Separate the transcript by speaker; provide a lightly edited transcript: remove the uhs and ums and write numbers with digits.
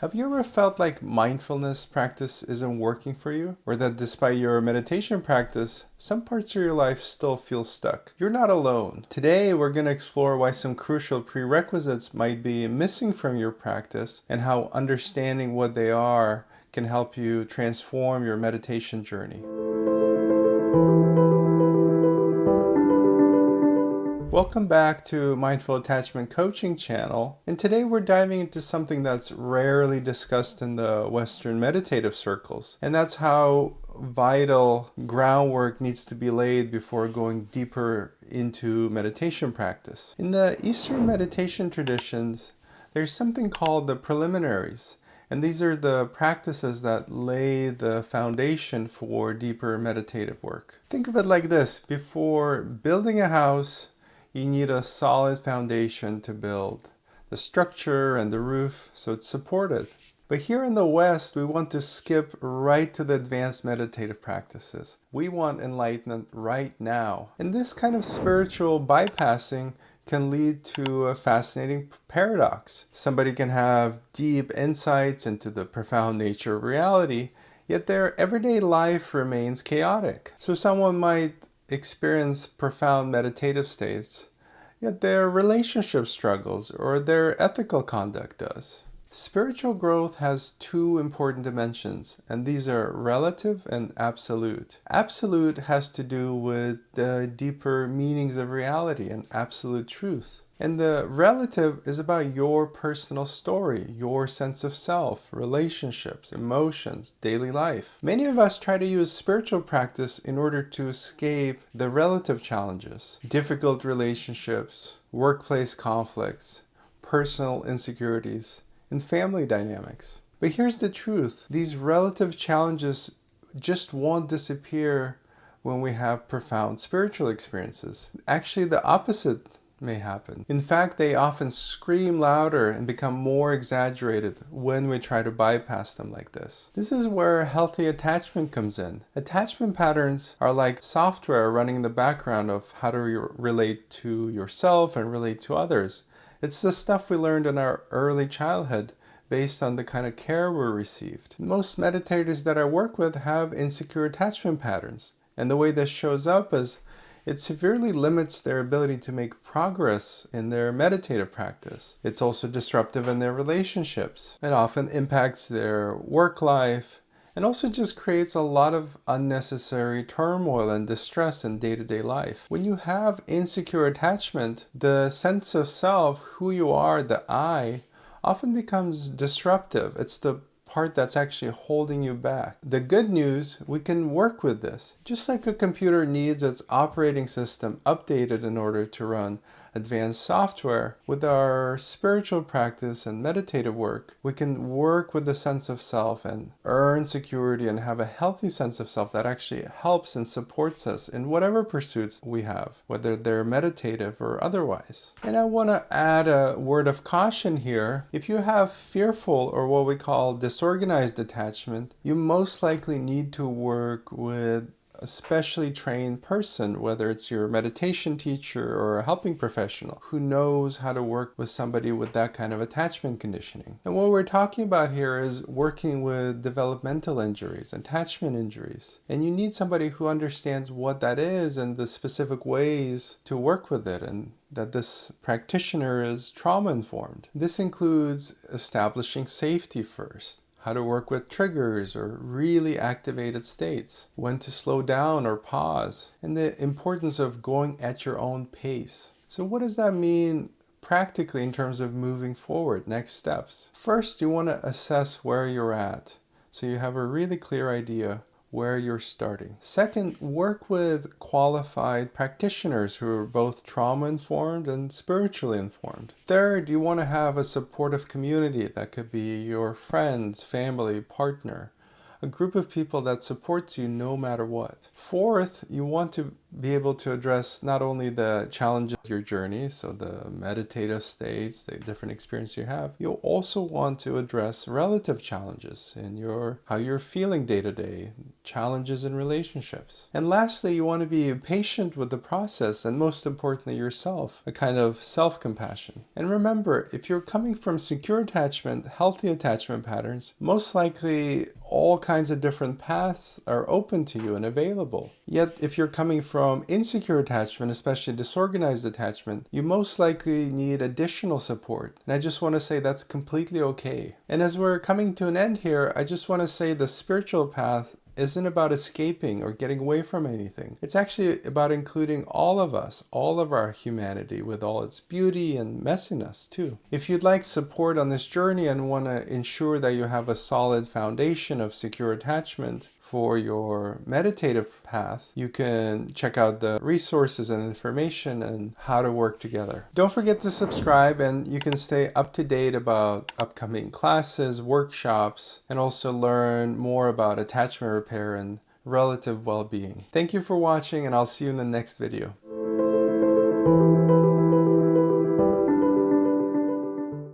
Speaker 1: Have you ever felt like mindfulness practice isn't working for you? Or that despite your meditation practice, some parts of your life still feel stuck? You're not alone. Today, we're going to explore why some crucial prerequisites might be missing from your practice and how understanding what they are can help you transform your meditation journey. Welcome back to Mindful Attachment Coaching channel, and today we're diving into something that's rarely discussed in the Western meditative circles, and that's how vital groundwork needs to be laid before going deeper into meditation practice. In the Eastern meditation traditions, there's something called the preliminaries, and these are the practices that lay the foundation for deeper meditative work. Think of it like this: before building a house, you need a solid foundation to build, the structure and the roof so it's supported. But here in the West, we want to skip right to the advanced meditative practices. We want enlightenment right now. And this kind of spiritual bypassing can lead to a fascinating paradox. Somebody can have deep insights into the profound nature of reality, yet their everyday life remains chaotic. So someone might experience profound meditative states, yet their relationship struggles or their ethical conduct does. Spiritual growth has two important dimensions, and these are relative and absolute. Absolute has to do with the deeper meanings of reality and absolute truth. And the relative is about your personal story, your sense of self, relationships, emotions, daily life. Many of us try to use spiritual practice in order to escape the relative challenges, difficult relationships, workplace conflicts, personal insecurities, and family dynamics. But here's the truth: these relative challenges just won't disappear when we have profound spiritual experiences. Actually, the opposite may happen. In fact, they often scream louder and become more exaggerated when we try to bypass them like this. This is where healthy attachment comes in. Attachment patterns are like software running in the background of how to relate to yourself and relate to others. It's the stuff we learned in our early childhood based on the kind of care we received. Most meditators that I work with have insecure attachment patterns, and the way this shows up is it severely limits their ability to make progress in their meditative practice. It's also disruptive in their relationships. It often impacts their work life and also just creates a lot of unnecessary turmoil and distress in day-to-day life. When you have insecure attachment, the sense of self, who you are, the I, often becomes disruptive. It's the part that's actually holding you back. The good news, we can work with this. Just like a computer needs its operating system updated in order to run advanced software, with our spiritual practice and meditative work, we can work with the sense of self and earn security and have a healthy sense of self that actually helps and supports us in whatever pursuits we have, whether they're meditative or otherwise. And I want to add a word of caution here. If you have fearful or what we call disorganized attachment, you most likely need to work with a specially trained person, whether it's your meditation teacher or a helping professional who knows how to work with somebody with that kind of attachment conditioning. And what we're talking about here is working with developmental injuries, attachment injuries. And you need somebody who understands what that is and the specific ways to work with it, and that this practitioner is trauma informed. This includes establishing safety first, how to work with triggers or really activated states, when to slow down or pause, and the importance of going at your own pace. So what does that mean practically in terms of moving forward, next steps? First, you want to assess where you're at, so you have a really clear idea where you're starting. Second, work with qualified practitioners who are both trauma-informed and spiritually informed. Third, you want to have a supportive community. That could be your friends, family, partner, a group of people that supports you no matter what. Fourth, you want to be able to address not only the challenges of your journey, so the meditative states, the different experience you have, you'll also want to address relative challenges in how you're feeling day to day, challenges in relationships. And lastly, you want to be patient with the process and most importantly yourself, a kind of self-compassion. And remember, if you're coming from secure attachment, healthy attachment patterns, most likely all kinds of different paths are open to you and available. Yet, if you're coming from insecure attachment, especially disorganized attachment, you most likely need additional support. And I just want to say that's completely okay. And as we're coming to an end here, I just want to say the spiritual path isn't about escaping or getting away from anything. It's actually about including all of us, all of our humanity with all its beauty and messiness too. If you'd like support on this journey and want to ensure that you have a solid foundation of secure attachment for your meditative path, you can check out the resources and information and how to work together. Don't forget to subscribe, and you can stay up to date about upcoming classes, workshops, and also learn more about attachment repair and relative well-being. Thank you for watching, and I'll see you in the next video.